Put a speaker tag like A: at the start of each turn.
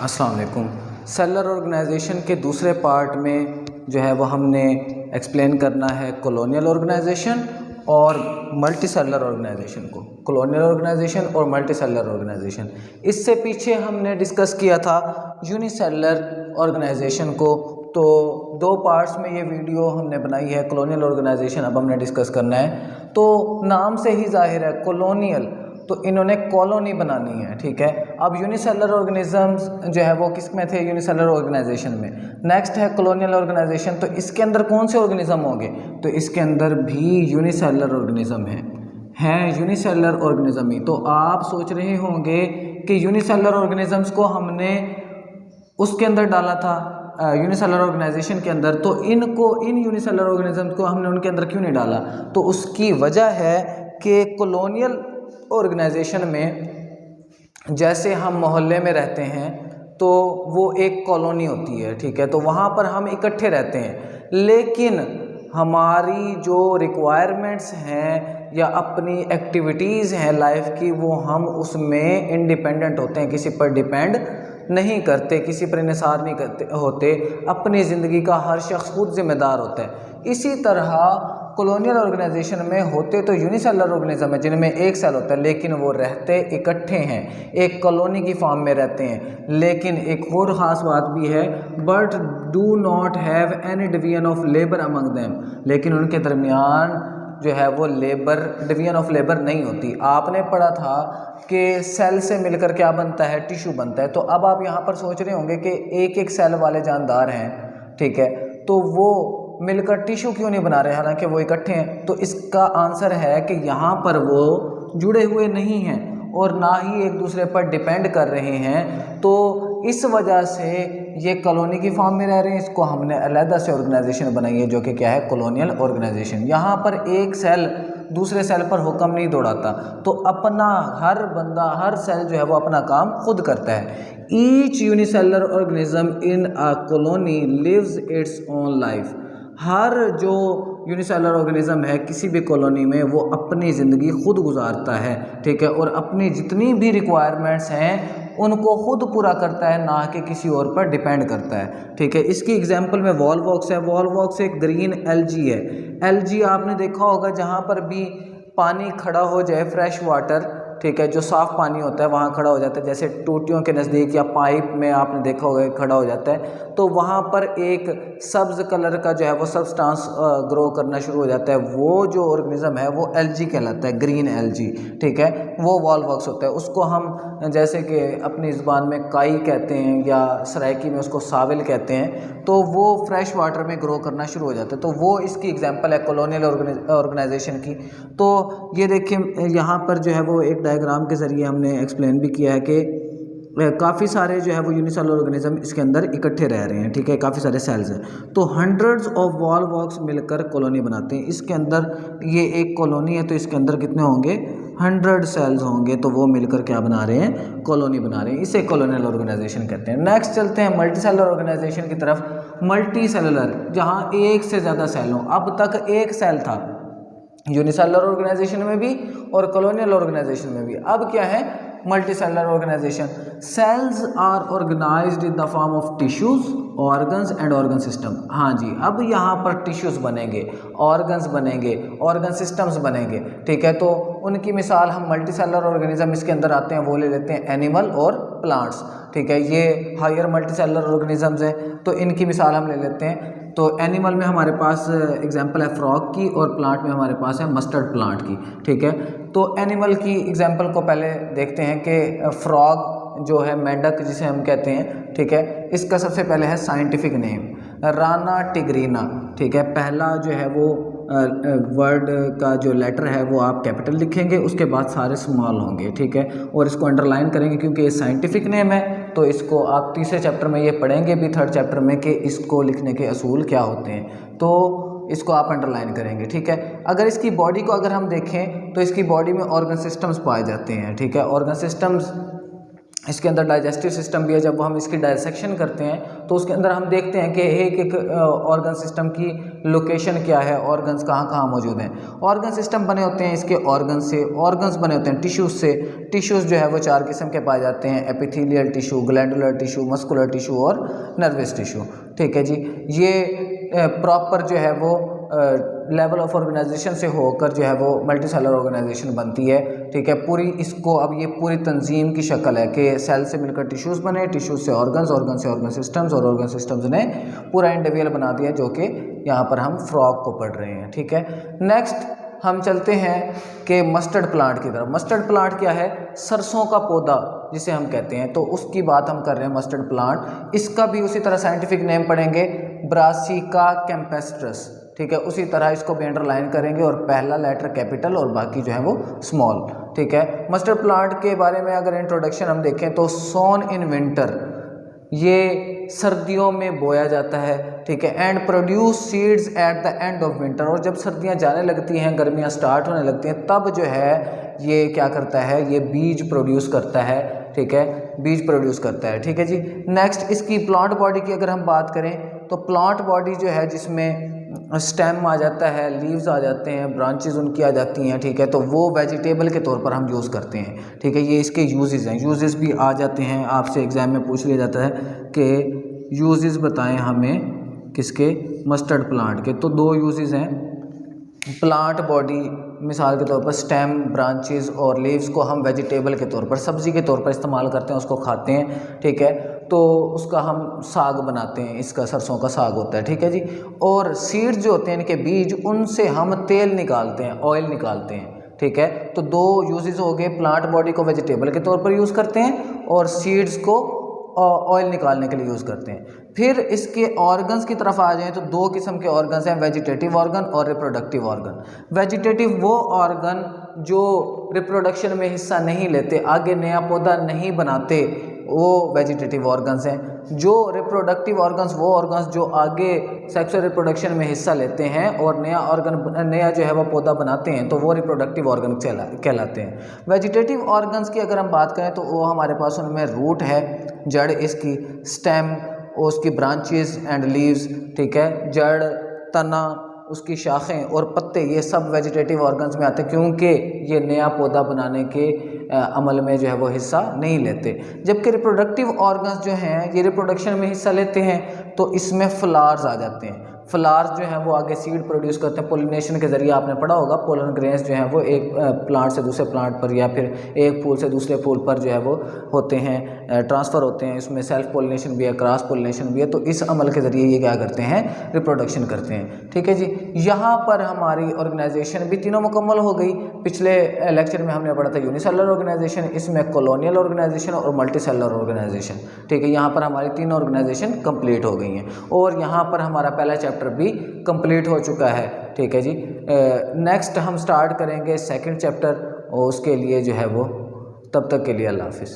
A: अस्सलाम वालेकुम। Cellular organisation के दूसरे पार्ट में जो है वो हमने एक्सप्लेन करना है कॉलोनियल ऑर्गेनाइजेशन और मल्टी सेलुलर ऑर्गेनाइजेशन को। कॉलोनियल ऑर्गेनाइजेशन और मल्टी सेलुलर ऑर्गेनाइजेशन, इससे पीछे हमने डिस्कस किया था यूनिसेलुलर ऑर्गेनाइजेशन को। तो दो पार्ट्स में ये वीडियो हमने बनाई है। कॉलोनियल ऑर्गेनाइजेशन अब हमने डिस्कस करना है। तो नाम से ही जाहिर है कॉलोनियल, तो इन्होंने कॉलोनी बनानी है, ठीक है। अब यूनिसेलुलर ऑर्गेनिजम्स जो है वो किस में थे? यूनिसेलुलर ऑर्गेनाइजेशन में। नेक्स्ट है कॉलोनियल ऑर्गेनाइजेशन, तो इसके अंदर कौन से ऑर्गेनिज्म होंगे? तो इसके अंदर भी यूनिसेलुलर ऑर्गेनिज्म है यूनिसेलुलर ऑर्गेनिज्म ही। तो आप सोच रहे होंगे कि यूनिसेलुलर ऑर्गेनिजम्स को हमने उसके अंदर डाला था यूनिसेलुलर ऑर्गेनाइजेशन के अंदर, तो इन यूनिसेलुलर ऑर्गेनिजम्स को हमने उनके अंदर क्यों नहीं डाला? तो उसकी वजह है कि कॉलोनियल ऑर्गेनाइजेशन में जैसे हम मोहल्ले में रहते हैं तो वो एक कॉलोनी होती है, ठीक है। तो वहाँ पर हम इकट्ठे रहते हैं, लेकिन हमारी जो रिक्वायरमेंट्स हैं या अपनी एक्टिविटीज़ हैं लाइफ की, वो हम उसमें इंडिपेंडेंट होते हैं, किसी पर डिपेंड नहीं करते, किसी पर इन्हिसार नहीं करते होते। अपनी ज़िंदगी का हर शख्स खुद जिम्मेदार होता है। इसी तरह कॉलोनियल ऑर्गेनाइजेशन में होते तो यूनिसेलुलर ऑर्गेनिज्म है जिनमें एक सेल होता है, लेकिन वो रहते इकट्ठे हैं, एक कॉलोनी की फॉर्म में रहते हैं। लेकिन एक और ख़ास बात भी है, but do not have any division of labour among them, लेकिन उनके दरमियान जो है वो डिवीजन ऑफ लेबर नहीं होती। आपने पढ़ा था कि सेल से मिलकर क्या बनता है? टिश्यू बनता है। तो अब आप यहाँ पर सोच रहे होंगे कि एक एक सेल वाले जानदार हैं, ठीक है, तो वो मिलकर टिश्यू क्यों नहीं बना रहे हालांकि वो इकट्ठे हैं? तो इसका आंसर है कि यहाँ पर वो जुड़े हुए नहीं हैं और ना ही एक दूसरे पर डिपेंड कर रहे हैं। तो इस वजह से ये कॉलोनी की फॉर्म में रह रहे हैं। इसको हमने अलहदा से ऑर्गेनाइजेशन बनाई है जो कि क्या है? Colonial organisation. यहाँ पर एक सेल दूसरे सेल पर हुक्म नहीं दौड़ाता, तो अपना हर बंदा, हर सेल जो है वो अपना काम खुद करता है। Each unicellular organism in a colony lives its own life. हर जो यूनिसेलुलर ऑर्गेनिज्म है किसी भी कॉलोनी में, वो अपनी ज़िंदगी खुद गुजारता है, ठीक है, और अपनी जितनी भी रिक्वायरमेंट्स हैं उनको खुद पूरा करता है, ना कि किसी और पर डिपेंड करता है, ठीक है। इसकी एग्जांपल में वॉलवॉक्स है। वॉलवॉक्स एक ग्रीन एल्गी है। एल्गी आपने देखा होगा, जहाँ पर भी पानी खड़ा हो जाए, फ्रेश वाटर, ठीक है, जो साफ़ पानी होता है वहाँ खड़ा हो जाता है, जैसे टूटियों के नज़दीक या पाइप में आपने देखा होगा खड़ा हो जाता है, तो वहाँ पर एक सब्ज़ कलर का जो है वो सब्सटेंस ग्रो करना शुरू हो जाता है। वो जो ऑर्गेनिज्म है वो एल्गी कहलाता है, ग्रीन एल्गी, ठीक है, वो वॉलवॉक्स होता है। उसको हम जैसे कि अपनी ज़ुबान में काई कहते हैं या सराइकी में उसको साविल कहते हैं, तो वो फ्रेश वाटर में ग्रो करना शुरू हो जाता है। तो वो इसकी एग्जांपल है कॉलोनियल ऑर्गेनाइजेशन की। तो ये देखिए यहाँ पर जो है वो एक डायग्राम के ज़रिए हमने एक्सप्लेन भी किया है कि काफ़ी सारे जो है वो यूनिसेलुलर ऑर्गेनिज्म इसके अंदर इकट्ठे रह रहे हैं, ठीक है, काफ़ी सारे सेल्स हैं। तो हंड्रेड्स ऑफ वॉलवॉक्स मिलकर कॉलोनी बनाते हैं। इसके अंदर ये एक कॉलोनी है, तो इसके अंदर कितने होंगे? 100 सेल्स होंगे, तो वो मिलकर क्या बना रहे हैं? कॉलोनी बना रहे हैं। इसे कॉलोनियल ऑर्गेनाइजेशन कहते हैं। नेक्स्ट चलते हैं मल्टी सेलुलर ऑर्गेनाइजेशन की तरफ। मल्टी सेलुलर, जहाँ एक से ज़्यादा सेल हों। अब तक एक सेल था यूनिसेलुलर ऑर्गेनाइजेशन में भी और कॉलोनियल ऑर्गेनाइजेशन में भी। अब क्या है? Multicellular organisation. Cells are organised in the form of tissues, organs and organ system. हाँ जी, अब यहाँ पर टिश्यूज बनेंगे, ऑर्गन्स बनेंगे, ऑर्गन सिस्टम्स बनेंगे, ठीक है। तो उनकी मिसाल हम मल्टी सेलुलर ऑर्गेनिज्म इसके अंदर आते हैं वो ले लेते हैं एनिमल और प्लांट्स, ठीक है। ये हायर मल्टी सेलुलर ऑर्गेनिजम्स हैं, तो इनकी मिसाल हम ले लेते हैं। तो एनिमल में हमारे पास एग्जांपल है फ्रॉग की और प्लांट में हमारे पास है मस्टर्ड प्लांट की, ठीक है। तो एनिमल की एग्जांपल को पहले देखते हैं कि फ्रॉग जो है, मेंढक जिसे हम कहते हैं, ठीक है, इसका सबसे पहले है साइंटिफिक नेम राना टिग्रीना, ठीक है। पहला जो है वो वर्ड का जो लेटर है वो आप कैपिटल लिखेंगे, उसके बाद सारे स्मॉल होंगे, ठीक है, और इसको अंडरलाइन करेंगे क्योंकि ये साइंटिफिक नेम है। तो इसको आप तीसरे चैप्टर में ये पढ़ेंगे भी, थर्ड चैप्टर में, कि इसको लिखने के असूल क्या होते हैं, तो इसको आप अंडरलाइन करेंगे, ठीक है। अगर इसकी बॉडी को अगर हम देखें तो इसकी बॉडी में ऑर्गन सिस्टम्स पाए जाते हैं, ठीक है। ऑर्गन सिस्टम्स इसके अंदर डाइजेस्टिव सिस्टम भी है। जब हम इसकी डाइसेक्शन करते हैं तो उसके अंदर हम देखते हैं कि एक एक ऑर्गन सिस्टम की लोकेशन क्या है, ऑर्गन्स कहाँ कहाँ मौजूद हैं। ऑर्गन सिस्टम बने होते हैं इसके ऑर्गन से, ऑर्गन्स बने होते हैं टिश्यूज़ से। टिश्यूज़ जो है वो 4 किस्म के पाए जाते हैं, epithelial tissue, glandular tissue, muscular tissue और नर्वस टिश्यू। ठीक है जी, ये प्रॉपर जो है वो लेवल ऑफ ऑर्गेनाइजेशन से होकर जो है वो मल्टी सेलर ऑर्गेनाइजेशन बनती है। ठीक है, पूरी इसको अब ये पूरी तंजीम की शक्ल है कि सेल से मिलकर टिश्यूज़ बने, टिश्यूज़ से ऑर्गन्स, ऑर्गन से ऑर्गन सिस्टम्स और ऑर्गन सिस्टम्स ने पूरा इंडिविजुअल बना दिया, जो कि यहाँ पर हम फ्रॉग को पढ़ रहे हैं। ठीक है, नेक्स्ट हम चलते हैं कि मस्टर्ड प्लांट की तरफ। मस्टर्ड प्लांट क्या है? सरसों का पौधा जिसे हम कहते हैं, तो उसकी बात हम कर रहे हैं, मस्टर्ड प्लांट। इसका भी उसी तरह साइंटिफिक नेम पढ़ेंगे, ब्रासिका कैम्पेस्ट्रस। ठीक है, उसी तरह इसको भी अंडरलाइन करेंगे और पहला लेटर कैपिटल और बाकी जो है वो स्मॉल। ठीक है, मस्टर्ड प्लांट के बारे में अगर इंट्रोडक्शन हम देखें तो सोन इन विंटर, ये सर्दियों में बोया जाता है। ठीक है, and produce seeds at the end of winter, और जब सर्दियां जाने लगती हैं, गर्मियां स्टार्ट होने लगती हैं, तब जो है ये क्या करता है, ये बीज प्रोड्यूस करता है। ठीक है, बीज प्रोड्यूस करता है। ठीक है जी, नेक्स्ट इसकी प्लांट बॉडी की अगर हम बात करें तो प्लांट बॉडी जो है जिसमें स्टेम आ जाता है, लीव्स आ जाते हैं, ब्रांचेज उनकी आ जाती हैं। ठीक है, तो वो वेजिटेबल के तौर पर हम यूज़ करते हैं। ठीक है, ये इसके यूजेस हैं, यूजेस भी आ जाते हैं, आपसे एग्जाम में पूछ लिया जाता है कि यूजेस बताएं हमें किसके, मस्टर्ड प्लांट के। तो 2 यूजेस हैं, प्लांट बॉडी मिसाल के तौर पर स्टेम, ब्रांचेस और लीव्स को हम वेजिटेबल के तौर पर, सब्जी के तौर पर इस्तेमाल करते हैं, उसको खाते हैं। ठीक है, तो उसका हम साग बनाते हैं, इसका सरसों का साग होता है। ठीक है जी, और सीड्स जो होते हैं इनके बीज, उनसे हम तेल निकालते हैं, ऑयल निकालते हैं। ठीक है, तो 2 यूजेस हो गए, प्लांट बॉडी को वेजिटेबल के तौर पर यूज़ करते हैं और सीड्स को ऑयल निकालने के लिए यूज़ करते हैं। फिर इसके ऑर्गन्स की तरफ आ जाएं तो 2 किस्म के ऑर्गन्स हैं, वेजिटेटिव ऑर्गन और रिप्रोडक्टिव ऑर्गन। वेजिटेटिव वो ऑर्गन जो रिप्रोडक्शन में हिस्सा नहीं लेते, आगे नया पौधा नहीं बनाते, वो वेजिटेटिव ऑर्गन्स हैं। जो रिप्रोडक्टिव ऑर्गन्स वो ऑर्गन्स जो आगे सेक्सुअल रिप्रोडक्शन में हिस्सा लेते हैं और नया जो है वो पौधा बनाते हैं, तो वो रिप्रोडक्टिव ऑर्गन कहलाते हैं। वेजिटेटिव ऑर्गन्स की अगर हम बात करें तो वो हमारे पास उनमें रूट है, जड़ इसकी, स्टेम, उसकी ब्रांचेस एंड लीव्स। ठीक है, जड़, तना, उसकी शाखें और पत्ते, ये सब वेजिटेटिव ऑर्गन्स में आते हैं, क्योंकि ये नया पौधा बनाने के अमल में जो है वो हिस्सा नहीं लेते। जबकि रिप्रोडक्टिव ऑर्गन्स जो हैं ये रिप्रोडक्शन में हिस्सा लेते हैं, तो इसमें फ्लावर्स आ जाते हैं। फ्लावर्स जो हैं वो आगे सीड प्रोड्यूस करते हैं, पोलिनेशन के ज़रिए आपने पढ़ा होगा, पोलन ग्रेन्स जो हैं वो एक प्लांट से दूसरे प्लांट पर या फिर एक फूल से दूसरे फूल पर जो है वो होते हैं, ट्रांसफ़र होते हैं। इसमें सेल्फ पोलिनेशन भी है, क्रॉस पोलिनेशन भी है, तो इस अमल के ज़रिए ये क्या करते हैं, रिप्रोडक्शन करते हैं। ठीक है जी, यहाँ पर हमारी ऑर्गेनाइजेशन भी तीनों मुकम्मल हो गई। पिछले लेक्चर में हमने पढ़ा था यूनिसेलुलर ऑर्गेनाइजेशन, इसमें कॉलोनियल ऑर्गेनाइजेशन और मल्टी सेलुलर ऑर्गेनाइजेशन। ठीक है, यहाँ पर हमारी 3 ऑर्गेनाइजेशन कंप्लीट हो गई हैं और यहाँ पर हमारा पहला चैप्टर भी कंप्लीट हो चुका है। ठीक है जी, नेक्स्ट हम स्टार्ट करेंगे 2nd चैप्टर, और उसके लिए जो है वो, तब तक के लिए अल्लाह हाफिज़।